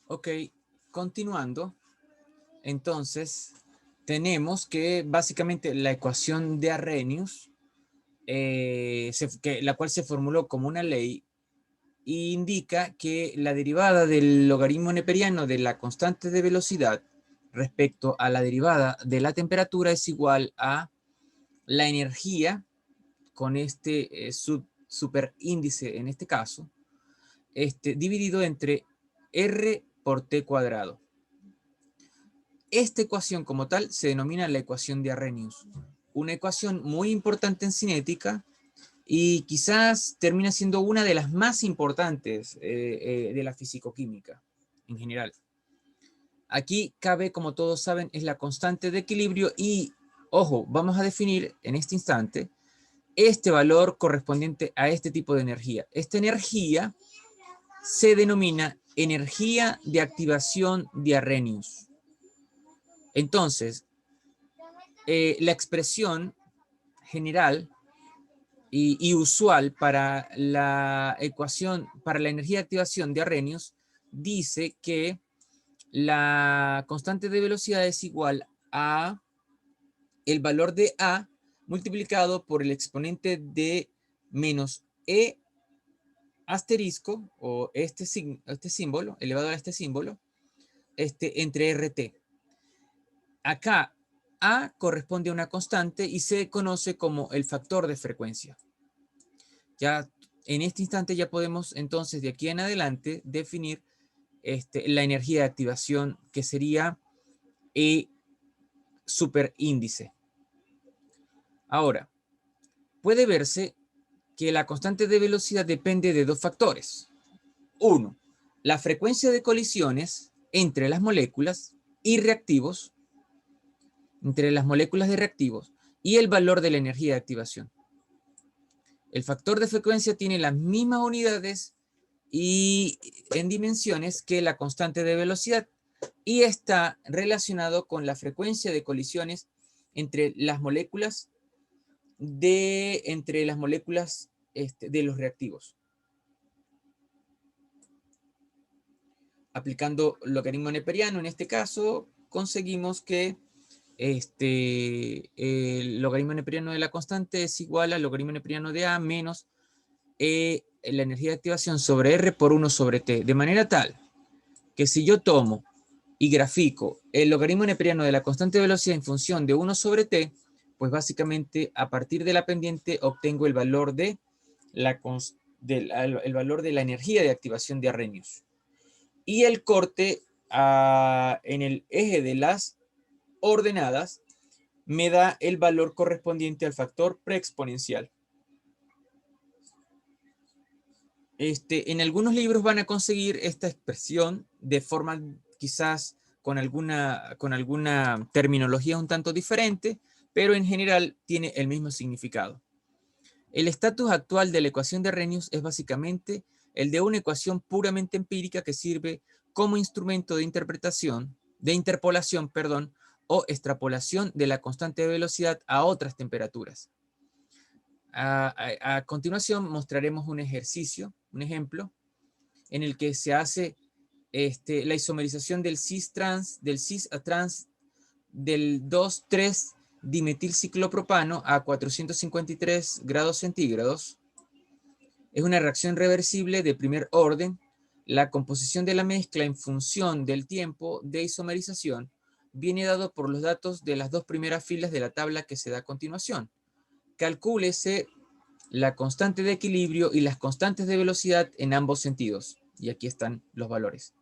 Ok, continuando, entonces tenemos que básicamente la ecuación de Arrhenius, la cual se formuló como una ley, indica que la derivada del logaritmo neperiano de la constante de velocidad respecto a la derivada de la temperatura es igual a la energía con este superíndice en este caso, dividido entre R por T cuadrado. Esta ecuación como tal se denomina la ecuación de Arrhenius, una ecuación muy importante en cinética y quizás termina siendo una de las más importantes de la fisicoquímica en general. Aquí cabe, como todos saben, es la constante de equilibrio y, ojo, vamos a definir en este instante este valor correspondiente a este tipo de energía. Esta energía se denomina energía de activación de Arrhenius. Entonces, la expresión general y usual para la ecuación, para la energía de activación de Arrhenius, dice que la constante de velocidad es igual a el valor de A multiplicado por el exponente de menos E asterisco, o este símbolo, elevado a este símbolo, entre RT. Acá A corresponde a una constante y se conoce como el factor de frecuencia. Ya en este instante ya podemos entonces de aquí en adelante definir la energía de activación que sería E superíndice. Ahora, puede verse que la constante de velocidad depende de dos factores. Uno, la frecuencia de colisiones entre las moléculas y reactivos, entre las moléculas de reactivos, y el valor de la energía de activación. El factor de frecuencia tiene las mismas unidades y en dimensiones que la constante de velocidad y está relacionado con la frecuencia de colisiones entre las moléculas de los reactivos. Aplicando logaritmo neperiano, en este caso, conseguimos que el logaritmo neperiano de la constante es igual al logaritmo neperiano de A menos la energía de activación sobre R por 1 sobre T. De manera tal que si yo tomo y grafico el logaritmo neperiano de la constante de velocidad en función de 1 sobre T, pues básicamente a partir de la pendiente obtengo el valor de el valor de la energía de activación de Arrhenius. Y el corte en el eje de las ordenadas me da el valor correspondiente al factor preexponencial. En algunos libros van a conseguir esta expresión de forma quizás con alguna terminología un tanto diferente, pero en general tiene el mismo significado. El estatus actual de la ecuación de Arrhenius es básicamente el de una ecuación puramente empírica que sirve como instrumento de interpolación, o extrapolación de la constante de velocidad a otras temperaturas. A continuación mostraremos un ejercicio, un ejemplo, en el que se hace la isomerización del cis-trans, del 2,3 dimetilciclopropano a 453 grados centígrados. Es una reacción reversible de primer orden. La composición de la mezcla en función del tiempo de isomerización viene dado por los datos de las dos primeras filas de la tabla que se da a continuación. Calcúlese la constante de equilibrio y las constantes de velocidad en ambos sentidos. Y aquí están los valores.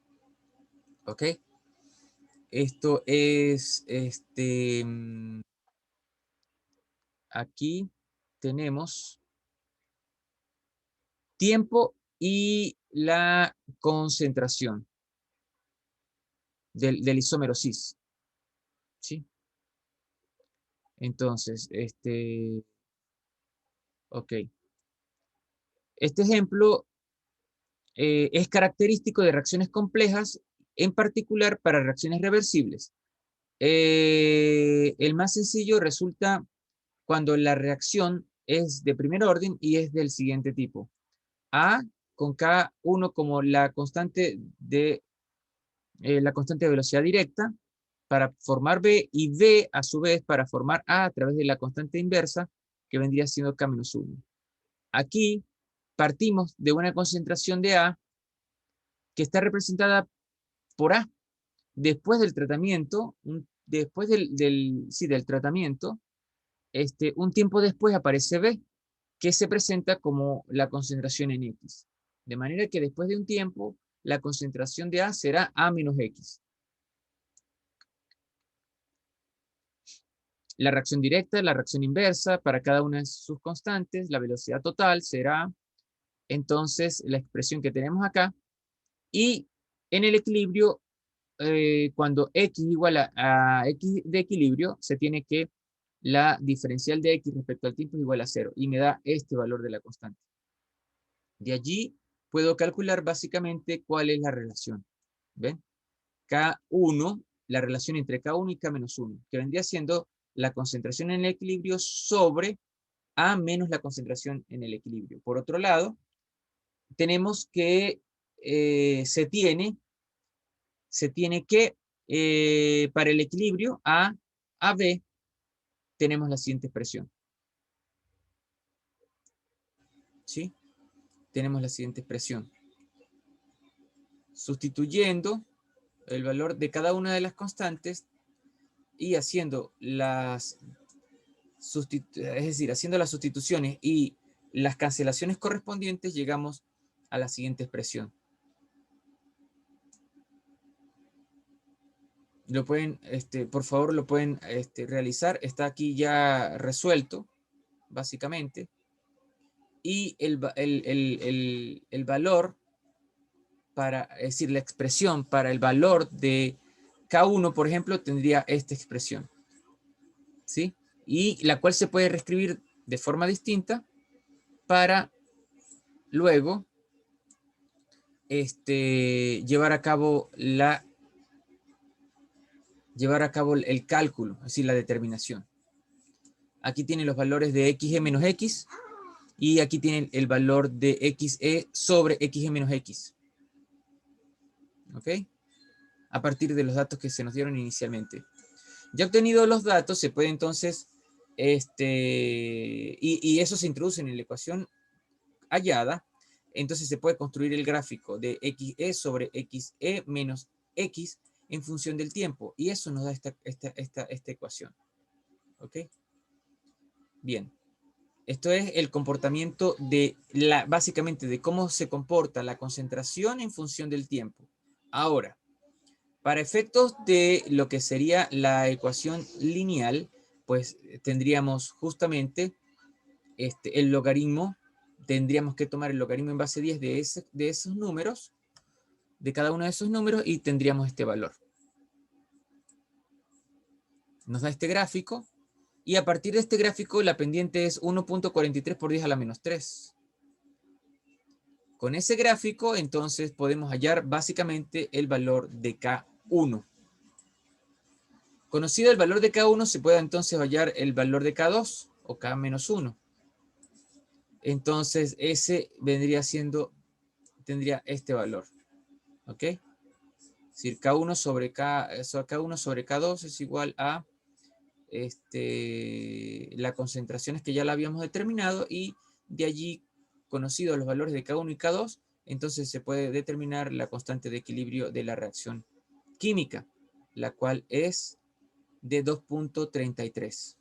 ¿Ok? Esto es, aquí tenemos tiempo y la concentración del isómero cis. ¿Sí? Entonces, ok. Este ejemplo es característico de reacciones complejas, en particular para reacciones reversibles. El más sencillo resulta cuando la reacción es de primer orden y es del siguiente tipo. A con K1 como la constante de la constante de velocidad directa para formar B y B a su vez para formar A través de la constante inversa que vendría siendo K-1. Aquí partimos de una concentración de A que está representada por A. Después del tratamiento, después del tratamiento, un tiempo después aparece B, que se presenta como la concentración en X. De manera que después de un tiempo, la concentración de A será A menos X. La reacción directa, la reacción inversa, para cada una de sus constantes, la velocidad total será entonces la expresión que tenemos acá. Y en el equilibrio, cuando X igual a X de equilibrio, se tiene que la diferencial de X respecto al tiempo es igual a 0 y me da este valor de la constante. De allí puedo calcular básicamente cuál es la relación. ¿Ven? K1, la relación entre K1 y K-1, que vendría siendo la concentración en el equilibrio sobre A menos la concentración en el equilibrio. Por otro lado, tenemos que se tiene que, para el equilibrio a B, tenemos la siguiente expresión. ¿Sí? Tenemos la siguiente expresión. Sustituyendo el valor de cada una de las constantes y haciendo haciendo las sustituciones y las cancelaciones correspondientes, llegamos a la siguiente expresión. Lo pueden, por favor, lo pueden realizar. Está aquí ya resuelto, básicamente. Y el valor es decir, la expresión para el valor de K1, por ejemplo, tendría esta expresión. ¿Sí? Y la cual se puede reescribir de forma distinta para luego llevar a cabo el cálculo, es decir, la determinación. Aquí tienen los valores de XE menos X y aquí tienen el valor de XE sobre XE menos X. ¿Ok? A partir de los datos que se nos dieron inicialmente. Ya obtenidos los datos, se puede entonces, y eso se introduce en la ecuación hallada, entonces se puede construir el gráfico de XE sobre XE menos X en función del tiempo. Y eso nos da esta ecuación. ¿Ok? Bien. Esto es el comportamiento básicamente de cómo se comporta la concentración en función del tiempo. Ahora, para efectos de lo que sería la ecuación lineal, pues tendríamos justamente el logaritmo, tendríamos que tomar el logaritmo en base 10 de esos números, de cada uno de esos números, y tendríamos este valor. Nos da este gráfico, y a partir de este gráfico la pendiente es 1.43 por 10 a la menos 3. Con ese gráfico, entonces, podemos hallar básicamente el valor de K1. Conocido el valor de K1, se puede entonces hallar el valor de K2 o K-1. Entonces, ese tendría este valor. ¿Ok? Es decir, K1 sobre K2 es igual a las concentraciones que ya la habíamos determinado, y de allí, conocidos los valores de K1 y K2, entonces se puede determinar la constante de equilibrio de la reacción química, la cual es de 2.33.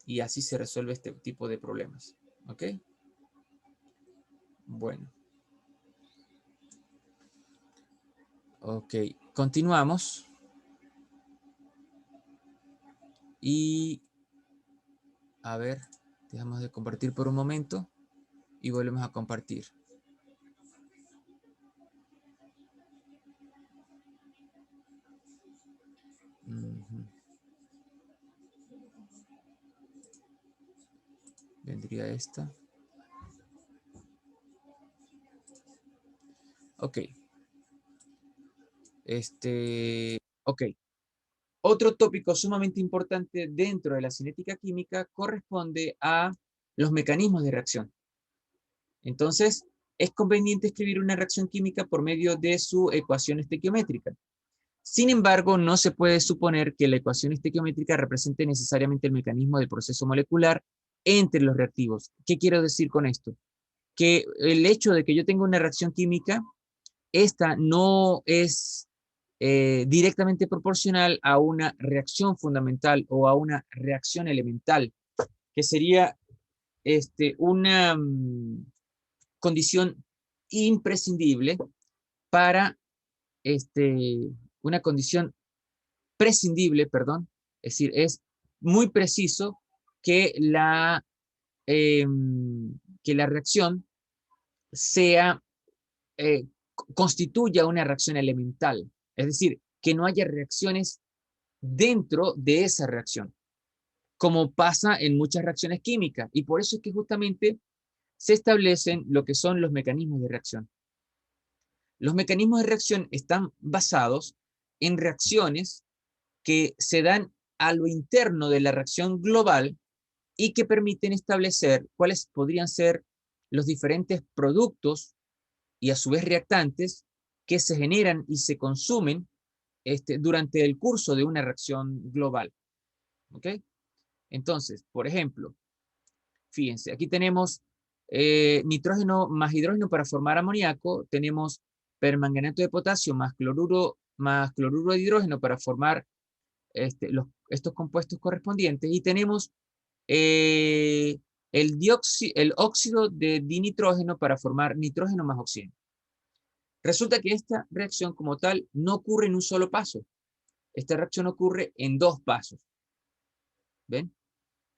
Y así se resuelve este tipo de problemas. ¿Ok? Bueno. Ok, continuamos. Y, a ver, dejamos de compartir por un momento y volvemos a compartir. Vendría esta. Ok. Ok. Otro tópico sumamente importante dentro de la cinética química corresponde a los mecanismos de reacción. Entonces, es conveniente escribir una reacción química por medio de su ecuación estequiométrica. Sin embargo, no se puede suponer que la ecuación estequiométrica represente necesariamente el mecanismo del proceso molecular entre los reactivos. ¿Qué quiero decir con esto? Que el hecho de que yo tenga una reacción química, esta no es directamente proporcional a una reacción fundamental o a una reacción elemental, que sería una condición imprescindible para una condición prescindible, perdón, es decir, es muy preciso que eh, que la reacción sea, constituya una reacción elemental, es decir, que no haya reacciones dentro de esa reacción, como pasa en muchas reacciones químicas, y por eso es que justamente se establecen lo que son los mecanismos de reacción. Los mecanismos de reacción están basados en reacciones que se dan a lo interno de la reacción global y que permiten establecer cuáles podrían ser los diferentes productos y a su vez reactantes que se generan y se consumen durante el curso de una reacción global. ¿Ok? Entonces, por ejemplo, fíjense, aquí tenemos nitrógeno más hidrógeno para formar amoníaco, tenemos permanganato de potasio más cloruro de hidrógeno para formar estos compuestos correspondientes, y tenemos el óxido de dinitrógeno para formar nitrógeno más oxígeno. Resulta que esta reacción como tal no ocurre en un solo paso. Esta reacción ocurre en dos pasos. ¿Ven?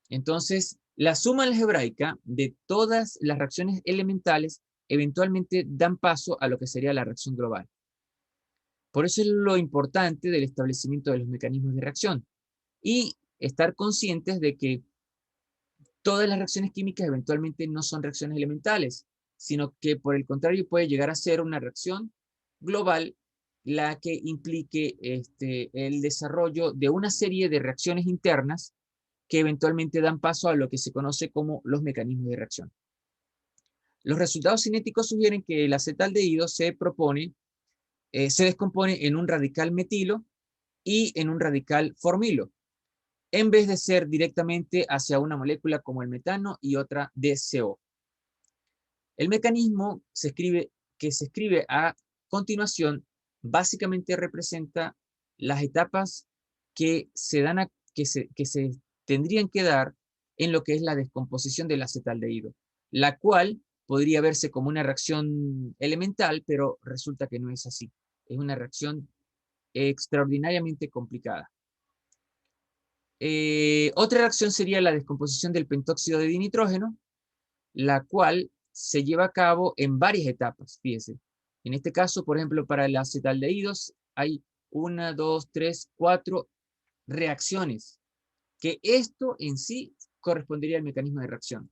Entonces, la suma algebraica de todas las reacciones elementales eventualmente dan paso a lo que sería la reacción global. Por eso es lo importante del establecimiento de los mecanismos de reacción y estar conscientes de que todas las reacciones químicas eventualmente no son reacciones elementales, sino que por el contrario puede llegar a ser una reacción global la que implique el desarrollo de una serie de reacciones internas que eventualmente dan paso a lo que se conoce como los mecanismos de reacción. Los resultados cinéticos sugieren que el acetaldehído se descompone en un radical metilo y en un radical formilo, en vez de ser directamente hacia una molécula como el metano y otra DCO. El mecanismo que se escribe a continuación básicamente representa las etapas que se tendrían que dar en lo que es la descomposición del acetaldehído, la cual podría verse como una reacción elemental, pero resulta que no es así. Es una reacción extraordinariamente complicada. Otra reacción sería la descomposición del pentóxido de dinitrógeno, la cual se lleva a cabo en varias etapas, fíjese. En este caso, por ejemplo, para el acetaldehídos hay 1, 2, 3, 4 reacciones, que esto en sí correspondería al mecanismo de reacción.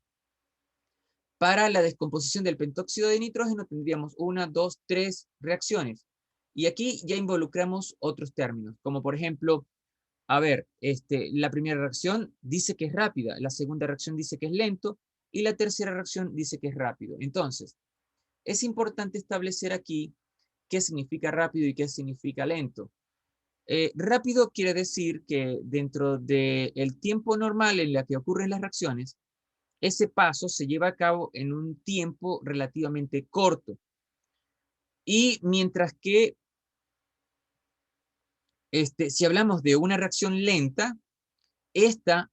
Para la descomposición del pentóxido de nitrógeno tendríamos 1, 2, 3 reacciones. Y aquí ya involucramos otros términos, como por ejemplo, a ver, la primera reacción dice que es rápida, la segunda reacción dice que es lento, y la tercera reacción dice que es rápido. Entonces, es importante establecer aquí qué significa rápido y qué significa lento. Rápido quiere decir que dentro del tiempo normal en la que ocurren las reacciones, ese paso se lleva a cabo en un tiempo relativamente corto. Y mientras que si hablamos de una reacción lenta, esta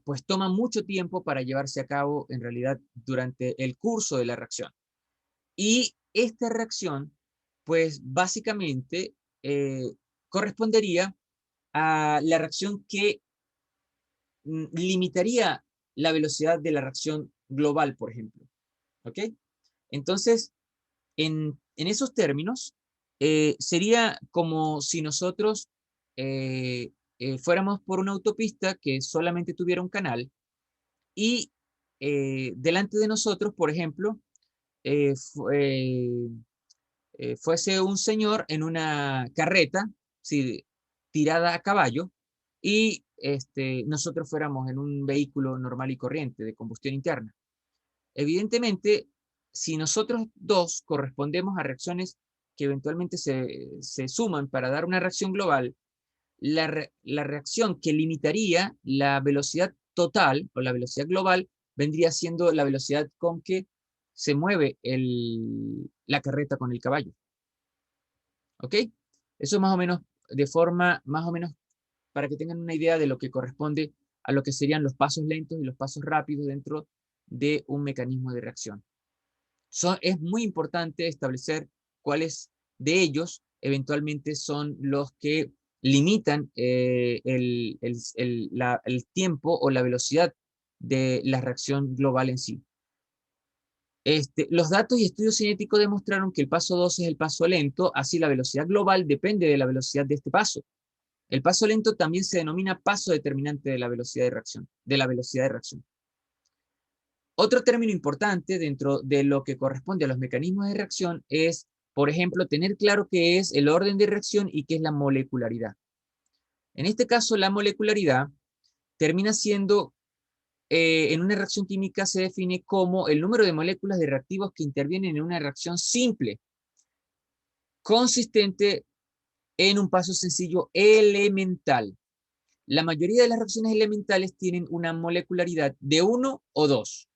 pues toma mucho tiempo para llevarse a cabo en realidad durante el curso de la reacción. Y esta reacción pues básicamente correspondería a la reacción que limitaría la velocidad de la reacción global, por ejemplo. ¿Ok? Entonces, en esos términos, sería como si nosotros fuéramos por una autopista que solamente tuviera un canal y delante de nosotros, por ejemplo, fuese un señor en una carreta, ¿sí?, tirada a caballo, y nosotros fuéramos en un vehículo normal y corriente de combustión interna. Evidentemente, si nosotros dos correspondemos a reacciones que eventualmente se suman para dar una reacción global, la reacción que limitaría la velocidad total o la velocidad global vendría siendo la velocidad con que se mueve la carreta con el caballo. ¿Ok? Eso es más o menos de forma, más o menos para que tengan una idea de lo que corresponde a lo que serían los pasos lentos y los pasos rápidos dentro de un mecanismo de reacción. Es muy importante establecer cuáles de ellos eventualmente son los que limitan el tiempo o la velocidad de la reacción global en sí. Los datos y estudios cinéticos demostraron que el paso 2 es el paso lento, así la velocidad global depende de la velocidad de este paso. El paso lento también se denomina paso determinante de la velocidad de reacción. Otro término importante dentro de lo que corresponde a los mecanismos de reacción es, por ejemplo, tener claro qué es el orden de reacción y qué es la molecularidad. En este caso, la molecularidad termina siendo, en una reacción química se define como el número de moléculas de reactivos que intervienen en una reacción simple, consistente en un paso sencillo elemental. La mayoría de las reacciones elementales tienen una molecularidad de 1 o 2,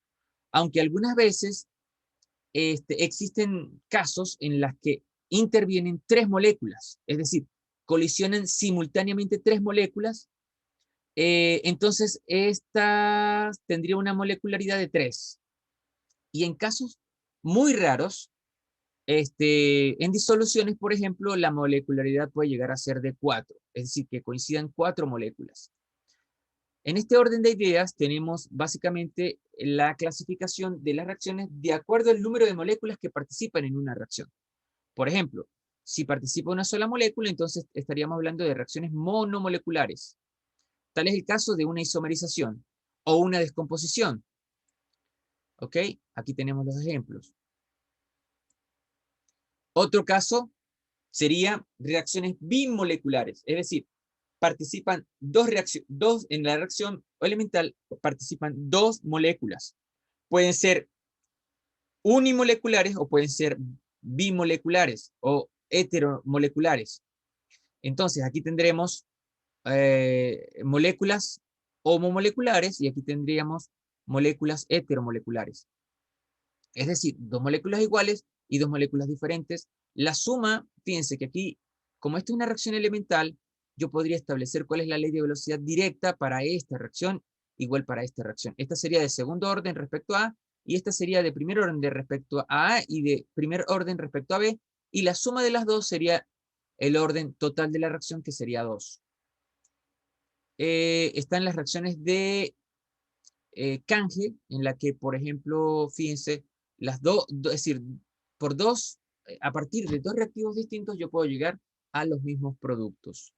aunque algunas veces existen casos en las que intervienen 3 moléculas, es decir, colisionan simultáneamente 3 moléculas, entonces esta tendría una molecularidad de 3. Y en casos muy raros, en disoluciones, por ejemplo, la molecularidad puede llegar a ser de 4, es decir, que coincidan 4 moléculas. En este orden de ideas tenemos básicamente la clasificación de las reacciones de acuerdo al número de moléculas que participan en una reacción. Por ejemplo, si participa una sola molécula, entonces estaríamos hablando de reacciones monomoleculares. Tal es el caso de una isomerización o una descomposición. ¿Ok? Aquí tenemos los ejemplos. Otro caso sería reacciones bimoleculares, es decir, participan en la reacción elemental participan 2 moléculas. Pueden ser unimoleculares o pueden ser bimoleculares o heteromoleculares. Entonces, aquí tendremos moléculas homomoleculares y aquí tendríamos moléculas heteromoleculares. Es decir, 2 moléculas iguales y 2 moléculas diferentes. La suma, fíjense que aquí, como esta es una reacción elemental, yo podría establecer cuál es la ley de velocidad directa para esta reacción, igual para esta reacción. Esta sería de segundo orden respecto a A, y esta sería de primer orden respecto a A y de primer orden respecto a B, y la suma de las dos sería el orden total de la reacción, que sería 2. Están las reacciones de canje, en la que, por ejemplo, fíjense, las dos, es decir, a partir de 2 reactivos distintos, yo puedo llegar a los mismos productos.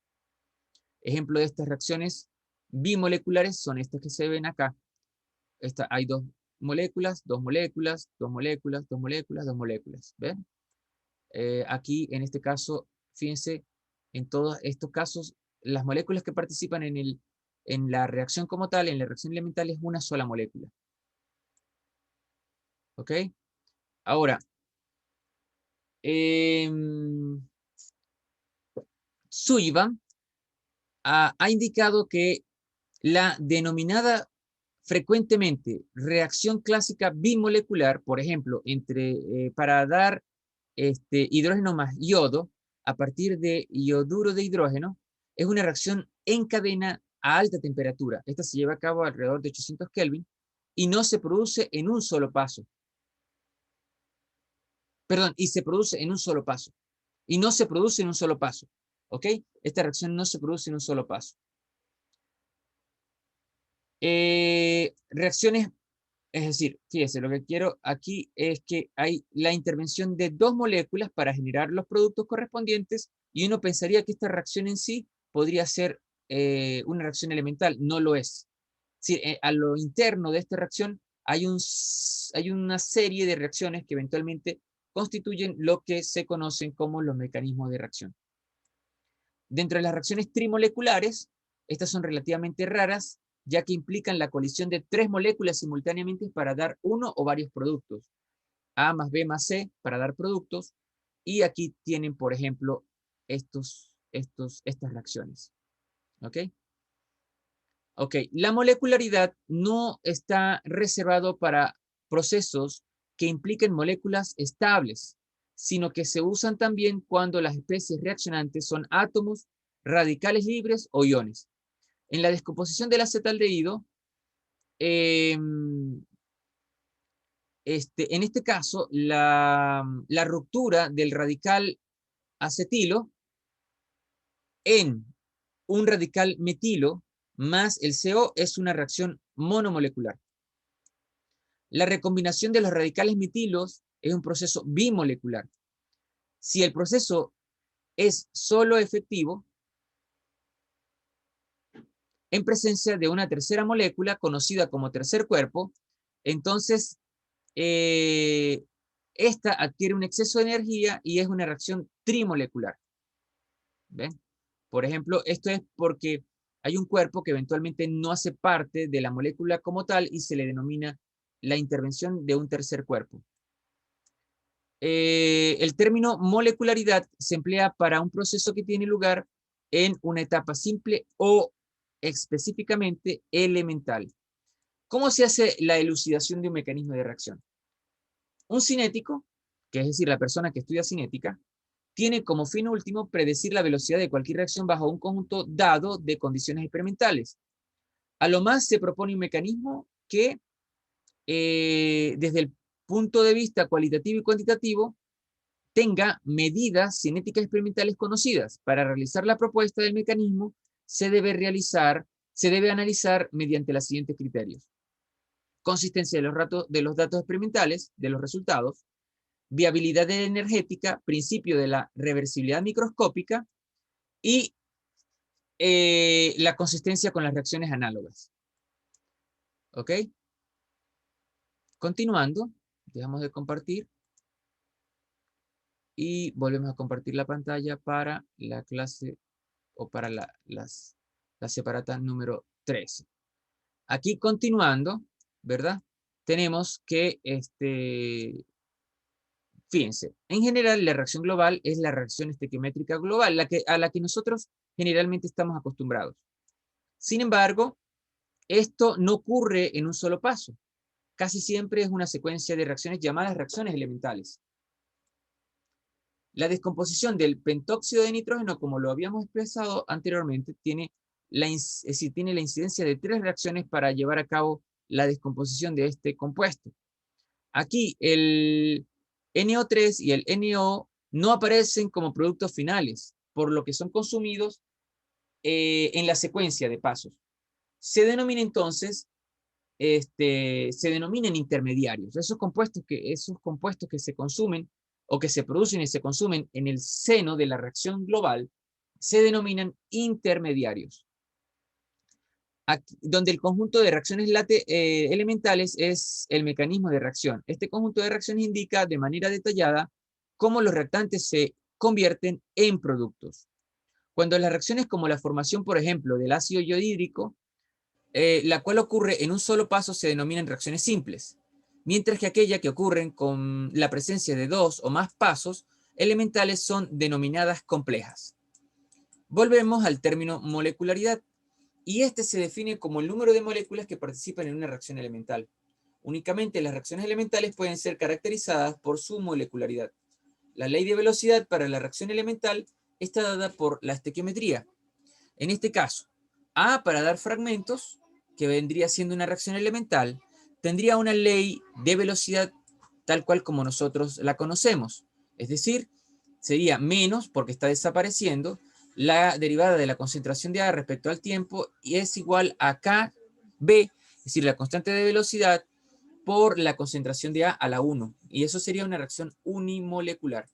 Ejemplo de estas reacciones bimoleculares son estas que se ven acá. Hay 2 moléculas, 2 moléculas, 2 moléculas, 2 moléculas, 2 moléculas. ¿Ven? Aquí, en este caso, fíjense, en todos estos casos, las moléculas que participan en la reacción como tal, en la reacción elemental, es una sola molécula. ¿Ok? Ahora, Sullivan ha indicado que la denominada frecuentemente reacción clásica bimolecular, por ejemplo, para dar hidrógeno más yodo a partir de ioduro de hidrógeno, es una reacción en cadena a alta temperatura. Esta se lleva a cabo alrededor de 800 Kelvin y no se produce en un solo paso. Perdón, y se produce en un solo paso. Y no se produce en un solo paso. ¿Ok? Esta reacción no se produce en un solo paso. Reacciones, es decir, fíjese, lo que quiero aquí es que hay la intervención de 2 moléculas para generar los productos correspondientes y uno pensaría que esta reacción en sí podría ser una reacción elemental. No lo es. Es decir, a lo interno de esta reacción hay una serie de reacciones que eventualmente constituyen lo que se conocen como los mecanismos de reacción. Dentro de las reacciones trimoleculares, estas son relativamente raras, ya que implican la colisión de 3 moléculas simultáneamente para dar uno o varios productos. A más B más C para dar productos. Y aquí tienen, por ejemplo, estas reacciones. ¿Ok? Ok, la molecularidad no está reservado para procesos que impliquen moléculas estables, sino que se usan también cuando las especies reaccionantes son átomos, radicales libres o iones. En la descomposición del acetaldehído, en este caso, la ruptura del radical acetilo en un radical metilo más el CO es una reacción monomolecular. La recombinación de los radicales metilos es un proceso bimolecular. Si el proceso es solo efectivo en presencia de una tercera molécula conocida como tercer cuerpo, entonces esta adquiere un exceso de energía y es una reacción trimolecular. ¿Ven? Por ejemplo, esto es porque hay un cuerpo que eventualmente no hace parte de la molécula como tal y se le denomina la intervención de un tercer cuerpo. El término molecularidad se emplea para un proceso que tiene lugar en una etapa simple o específicamente elemental. ¿Cómo se hace la elucidación de un mecanismo de reacción? Un cinético, que es decir, la persona que estudia cinética, tiene como fin último predecir la velocidad de cualquier reacción bajo un conjunto dado de condiciones experimentales. A lo más se propone un mecanismo que, desde el punto de vista cualitativo y cuantitativo, tenga medidas cinéticas experimentales conocidas. Para realizar la propuesta del mecanismo, se debe analizar mediante los siguientes criterios: consistencia de los datos experimentales, de los resultados, viabilidad energética, principio de la reversibilidad microscópica y la consistencia con las reacciones análogas. ¿Ok? Continuando, dejamos de compartir y volvemos a compartir la pantalla para la clase o para la separata número 13. Aquí continuando, ¿verdad? Tenemos que, fíjense, en general la reacción global es la reacción estequiométrica global, a la que nosotros generalmente estamos acostumbrados. Sin embargo, esto no ocurre en un solo paso. Casi siempre es una secuencia de reacciones llamadas reacciones elementales. La descomposición del pentóxido de nitrógeno, como lo habíamos expresado anteriormente, tiene la incidencia de 3 reacciones para llevar a cabo la descomposición de este compuesto. Aquí el NO3 y el NO no aparecen como productos finales, por lo que son consumidos en la secuencia de pasos. Se denomina entonces, se denominan intermediarios. Esos compuestos que se consumen o que se producen y se consumen en el seno de la reacción global se denominan intermediarios. Aquí, donde el conjunto de reacciones elementales es el mecanismo de reacción. Este conjunto de reacciones indica de manera detallada cómo los reactantes se convierten en productos. Cuando las reacciones como la formación, por ejemplo, del ácido iohídrico, la cual ocurre en un solo paso, se denominan reacciones simples, mientras que aquellas que ocurren con la presencia de 2 o más pasos elementales son denominadas complejas. Volvemos al término molecularidad, y este se define como el número de moléculas que participan en una reacción elemental. Únicamente las reacciones elementales pueden ser caracterizadas por su molecularidad. La ley de velocidad para la reacción elemental está dada por la estequiometría. En este caso, A para dar fragmentos, que vendría siendo una reacción elemental, tendría una ley de velocidad tal cual como nosotros la conocemos. Es decir, sería menos, porque está desapareciendo, la derivada de la concentración de A respecto al tiempo y es igual a KB, es decir, la constante de velocidad por la concentración de A a la 1. Y eso sería una reacción unimolecular.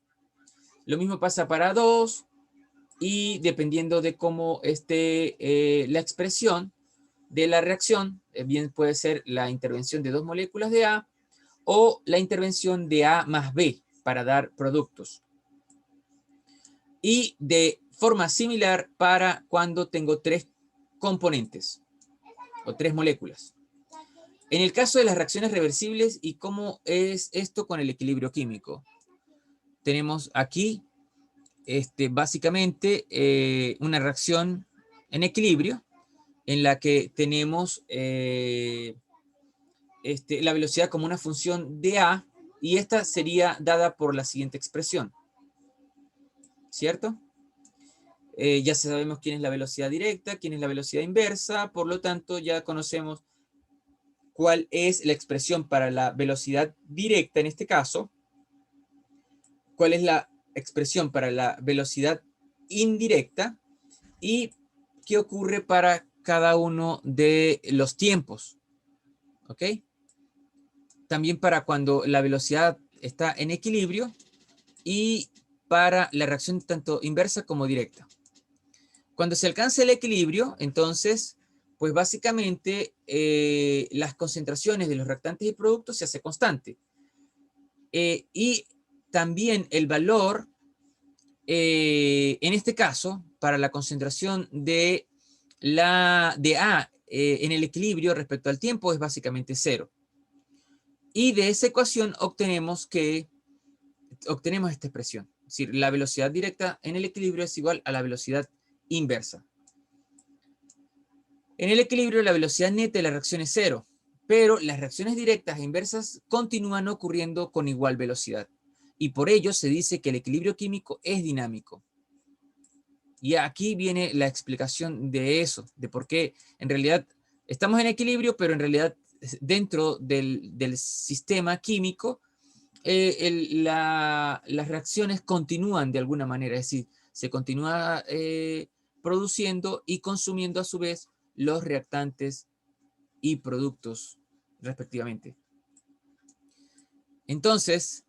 Lo mismo pasa para 2 y dependiendo de cómo esté la expresión de la reacción, bien puede ser la intervención de 2 moléculas de A o la intervención de A más B para dar productos. Y de forma similar para cuando tengo 3 componentes o 3 moléculas. En el caso de las reacciones reversibles, ¿y cómo es esto con el equilibrio químico? Tenemos aquí básicamente una reacción en equilibrio en la que tenemos la velocidad como una función de A, y esta sería dada por la siguiente expresión, ¿cierto? Ya sabemos quién es la velocidad directa, quién es la velocidad inversa, por lo tanto ya conocemos cuál es la expresión para la velocidad directa en este caso, cuál es la expresión para la velocidad indirecta y qué ocurre para cada uno de los tiempos, ¿ok? También para cuando la velocidad está en equilibrio y para la reacción tanto inversa como directa. Cuando se alcanza el equilibrio, entonces, pues básicamente las concentraciones de los reactantes y productos se hace constante. Y también el valor, en este caso, para la concentración de A en el equilibrio respecto al tiempo es básicamente cero. Y de esa ecuación obtenemos esta expresión. Es decir, la velocidad directa en el equilibrio es igual a la velocidad inversa. En el equilibrio la velocidad neta de la reacción es cero, pero las reacciones directas e inversas continúan ocurriendo con igual velocidad. Y por ello se dice que el equilibrio químico es dinámico. Y aquí viene la explicación de eso, de por qué en realidad estamos en equilibrio, pero en realidad dentro del sistema químico las reacciones continúan de alguna manera, es decir, se continúa produciendo y consumiendo a su vez los reactantes y productos respectivamente. Entonces,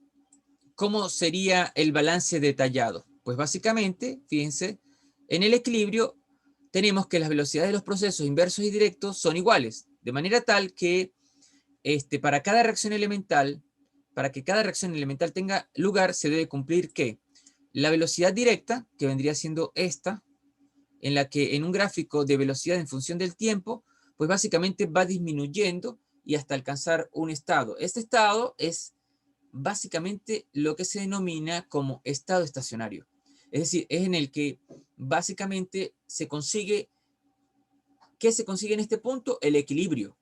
¿cómo sería el balance detallado? Pues básicamente, fíjense, en el equilibrio tenemos que las velocidades de los procesos inversos y directos son iguales, de manera tal que para cada reacción elemental, para que cada reacción elemental tenga lugar, se debe cumplir que la velocidad directa, que vendría siendo esta, en la que en un gráfico de velocidad en función del tiempo, pues básicamente va disminuyendo y hasta alcanzar un estado. Este estado es básicamente lo que se denomina como estado estacionario. Es decir, es en el que básicamente se consigue, ¿qué se consigue en este punto? El equilibrio.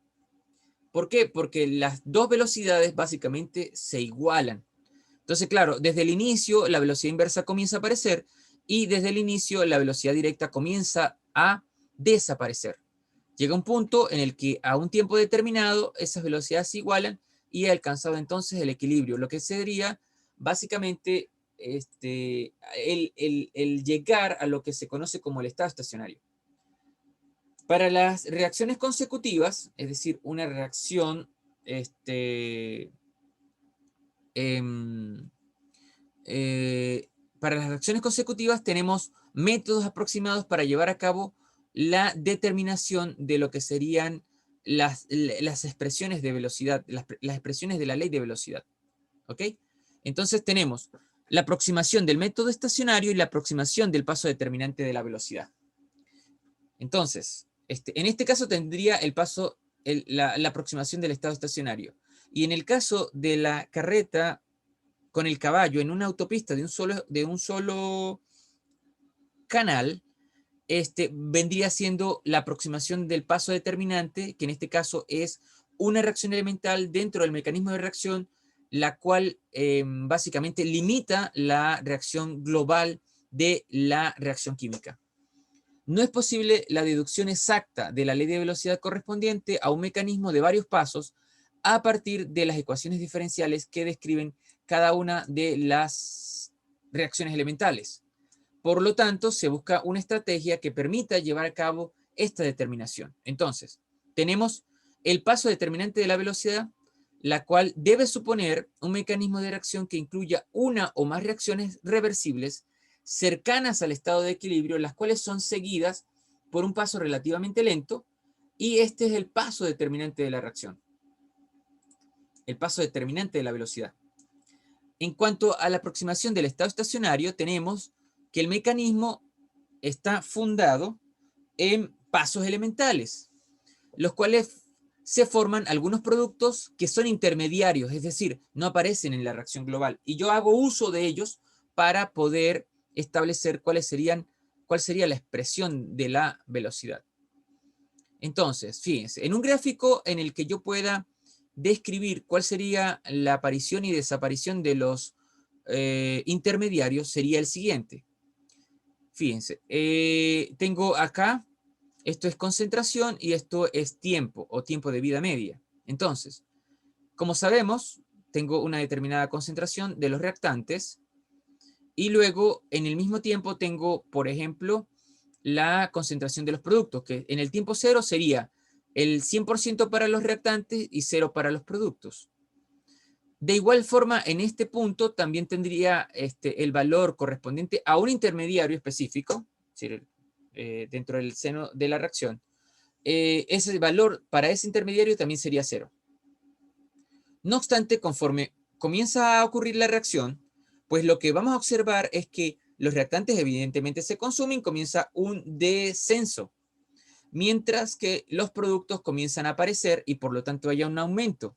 ¿Por qué? Porque las dos velocidades básicamente se igualan. Entonces, claro, desde el inicio la velocidad inversa comienza a aparecer y desde el inicio la velocidad directa comienza a desaparecer. Llega un punto en el que a un tiempo determinado esas velocidades se igualan y ha alcanzado entonces el equilibrio, lo que sería básicamente el llegar a lo que se conoce como el estado estacionario. Para las reacciones consecutivas, es decir, una reacción em, para las reacciones consecutivas tenemos métodos aproximados para llevar a cabo la determinación de lo que serían las expresiones de velocidad, las expresiones de la ley de velocidad. ¿Ok? Entonces tenemos la aproximación del método estacionario y la aproximación del paso determinante de la velocidad. Entonces, en este caso tendría el paso, la aproximación del estado estacionario. Y en el caso de la carreta con el caballo en una autopista de un solo canal, vendría siendo la aproximación del paso determinante, que en este caso es una reacción elemental dentro del mecanismo de reacción, la cual básicamente limita la reacción global de la reacción química. No es posible la deducción exacta de la ley de velocidad correspondiente a un mecanismo de varios pasos a partir de las ecuaciones diferenciales que describen cada una de las reacciones elementales. Por lo tanto, se busca una estrategia que permita llevar a cabo esta determinación. Entonces, tenemos el paso determinante de la velocidad, la cual debe suponer un mecanismo de reacción que incluya una o más reacciones reversibles cercanas al estado de equilibrio, las cuales son seguidas por un paso relativamente lento, y este es el paso determinante de la reacción, el paso determinante de la velocidad. En cuanto a la aproximación del estado estacionario, tenemos que el mecanismo está fundado en pasos elementales, los cuales se forman algunos productos que son intermediarios, es decir, no aparecen en la reacción global. Y yo hago uso de ellos para poder establecer cuál sería la expresión de la velocidad. Entonces, fíjense, en un gráfico en el que yo pueda describir cuál sería la aparición y desaparición de los intermediarios, sería el siguiente. Fíjense, tengo acá, esto es concentración y esto es tiempo o tiempo de vida media. Entonces, como sabemos, tengo una determinada concentración de los reactantes y luego en el mismo tiempo tengo, por ejemplo, la concentración de los productos, que en el tiempo cero sería el 100% para los reactantes y 0 para los productos. De igual forma, en este punto también tendría el valor correspondiente a un intermediario específico, es decir, dentro del seno de la reacción. Ese valor para ese intermediario también sería 0. No obstante, conforme comienza a ocurrir la reacción, pues lo que vamos a observar es que los reactantes evidentemente se consumen, comienza un descenso, mientras que los productos comienzan a aparecer y por lo tanto haya un aumento.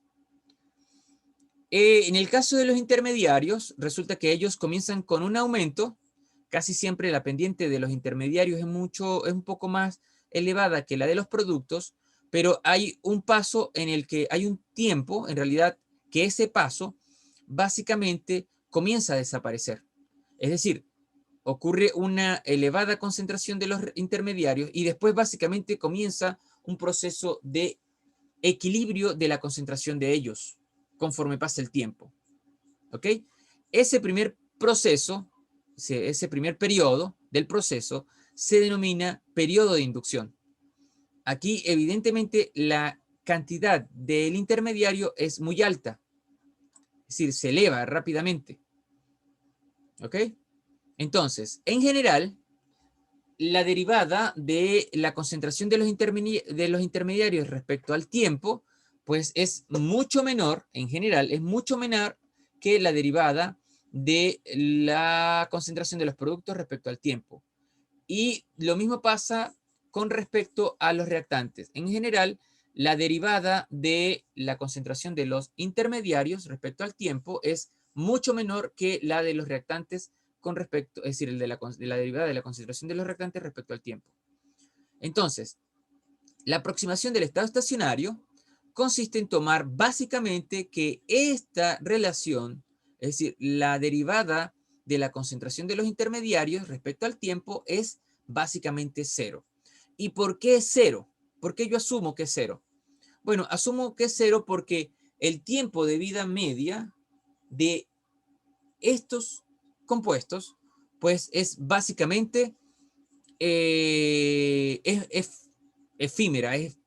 En el caso de los intermediarios, resulta que ellos comienzan con un aumento, casi siempre la pendiente de los intermediarios es un poco más elevada que la de los productos, pero hay un paso en el que hay un tiempo, en realidad, que ese paso básicamente comienza a desaparecer. Es decir, ocurre una elevada concentración de los intermediarios y después básicamente comienza un proceso de equilibrio de la concentración de ellos conforme pasa el tiempo. ¿Ok? Ese primer proceso, ese primer periodo del proceso, se denomina periodo de inducción. Aquí, evidentemente, la cantidad del intermediario es muy alta, es decir, se eleva rápidamente. ¿Ok? Entonces, en general, la derivada de la concentración de los intermediarios respecto al tiempo, pues es mucho menor, en general, es mucho menor que la derivada de la concentración de los productos respecto al tiempo. Y lo mismo pasa con respecto a los reactantes. En general, la derivada de la concentración de los intermediarios respecto al tiempo es mucho menor que la de los reactantes con respecto, es decir, de la derivada de la concentración de los reactantes respecto al tiempo. Entonces, la aproximación del estado estacionario consiste en tomar básicamente que esta relación, es decir, la derivada de la concentración de los intermediarios respecto al tiempo es básicamente 0. ¿Y por qué es 0? ¿Por qué yo asumo que es 0? Bueno, asumo que es 0 porque el tiempo de vida media de estos compuestos, pues es básicamente es efímera, es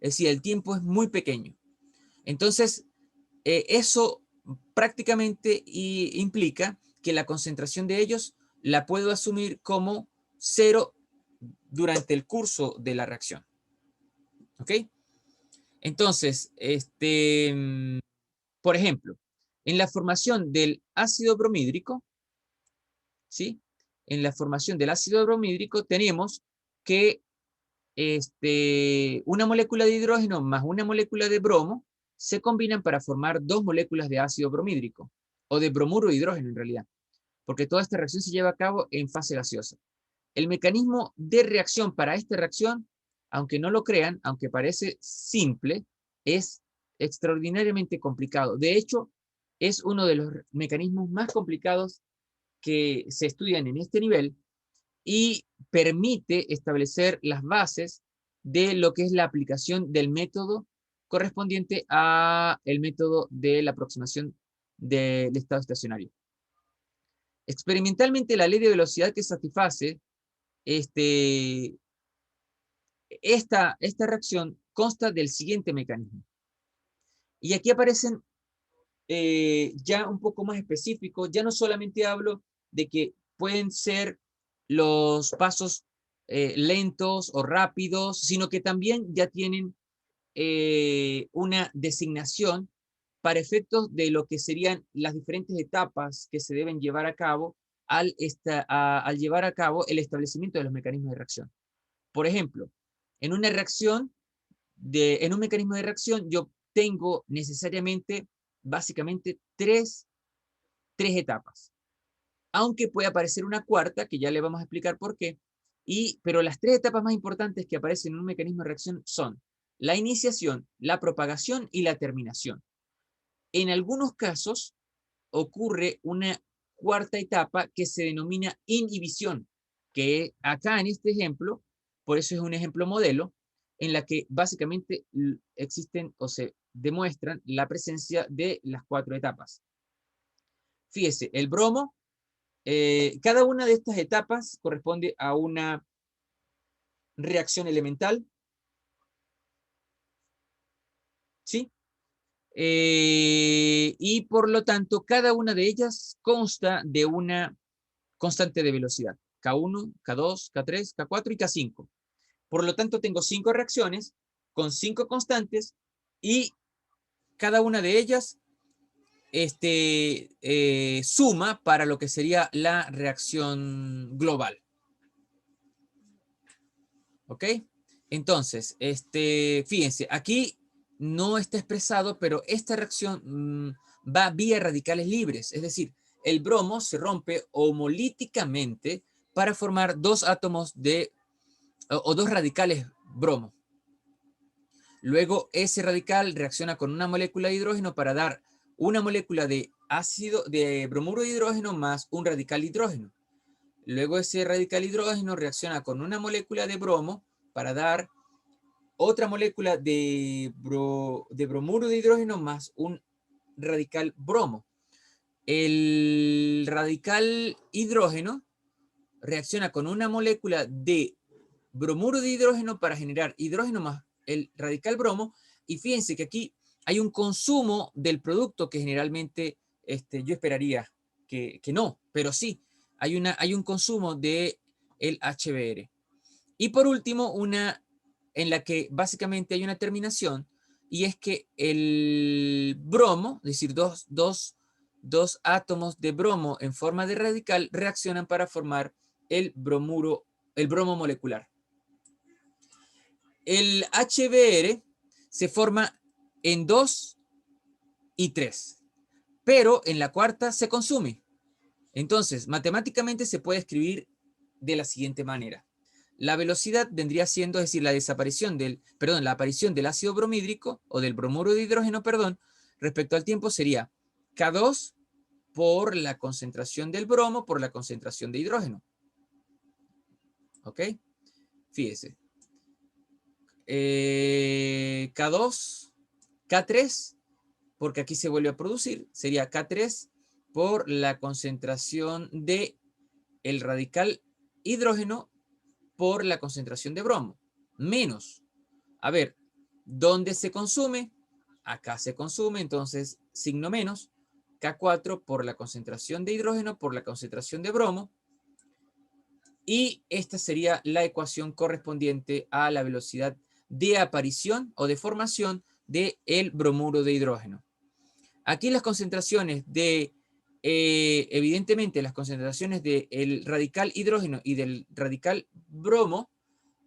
decir, el tiempo es muy pequeño. Entonces, eso prácticamente implica que la concentración de ellos la puedo asumir como 0 durante el curso de la reacción. ¿Ok? Entonces, por ejemplo, en la formación del ácido bromídrico, ¿sí? En la formación del ácido bromídrico tenemos que una molécula de hidrógeno más una molécula de bromo se combinan para formar dos moléculas de ácido bromídrico, o de bromuro de hidrógeno en realidad, porque toda esta reacción se lleva a cabo en fase gaseosa. El mecanismo de reacción para esta reacción, aunque no lo crean, aunque parece simple, es extraordinariamente complicado. De hecho, es uno de los mecanismos más complicados que se estudian en este nivel y permite establecer las bases de lo que es la aplicación del método correspondiente a el método de la aproximación del estado estacionario. Experimentalmente, la ley de velocidad que satisface esta reacción consta del siguiente mecanismo. Y aquí aparecen ya un poco más específicos, ya no solamente hablo de que pueden ser los pasos lentos o rápidos, sino que también ya tienen una designación para efectos de lo que serían las diferentes etapas que se deben llevar a cabo al llevar a cabo el establecimiento de los mecanismos de reacción. Por ejemplo, en una reacción en un mecanismo de reacción yo tengo necesariamente, básicamente, tres etapas. Aunque puede aparecer una cuarta, que ya le vamos a explicar por qué, pero las tres etapas más importantes que aparecen en un mecanismo de reacción son la iniciación, la propagación y la terminación. En algunos casos ocurre una cuarta etapa que se denomina inhibición, que acá en este ejemplo, por eso es un ejemplo modelo, en la que básicamente existen o se demuestran la presencia de las cuatro etapas. Fíjese, el bromo, cada una de estas etapas corresponde a una reacción elemental, ¿sí? Y por lo tanto, cada una de ellas consta de una constante de velocidad, K1, K2, K3, K4 y K5. Por lo tanto, tengo 5 reacciones con 5 constantes y cada una de ellas suma para lo que sería la reacción global. ¿Ok? Entonces, fíjense, aquí no está expresado, pero esta reacción va vía radicales libres, es decir, el bromo se rompe homolíticamente para formar dos átomos o dos radicales bromo. Luego ese radical reacciona con una molécula de hidrógeno para dar una molécula de ácido de bromuro de hidrógeno más un radical hidrógeno. Luego ese radical hidrógeno reacciona con una molécula de bromo para dar otra molécula de bromuro de hidrógeno más un radical bromo. El radical hidrógeno reacciona con una molécula de bromuro de hidrógeno para generar hidrógeno más el radical bromo. Y fíjense que aquí hay un consumo del producto que generalmente yo esperaría que no, pero sí, hay un consumo de el HBr. Y por último, una en la que básicamente hay una terminación, y es que el bromo, es decir, dos átomos de bromo en forma de radical reaccionan para formar el bromo molecular. El HBr se forma en 2 y 3, pero en la cuarta se consume. Entonces, matemáticamente se puede escribir de la siguiente manera. La velocidad vendría siendo, es decir, la aparición del ácido bromhídrico o del bromuro de hidrógeno, respecto al tiempo sería K2 por la concentración del bromo por la concentración de hidrógeno. ¿Ok? Fíjese. K2, K3, porque aquí se vuelve a producir, sería K3 por la concentración de el radical hidrógeno por la concentración de bromo, menos, a ver, ¿dónde se consume? Acá se consume, entonces signo menos, K4 por la concentración de hidrógeno por la concentración de bromo, y esta sería la ecuación correspondiente a la velocidad de aparición o de formación del bromuro de hidrógeno. Aquí las concentraciones evidentemente las concentraciones del radical hidrógeno y del radical bromo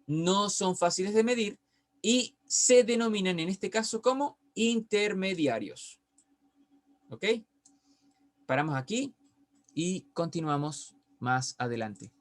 no son fáciles de medir y se denominan en este caso como intermediarios. ¿Ok? Paramos aquí y continuamos más adelante.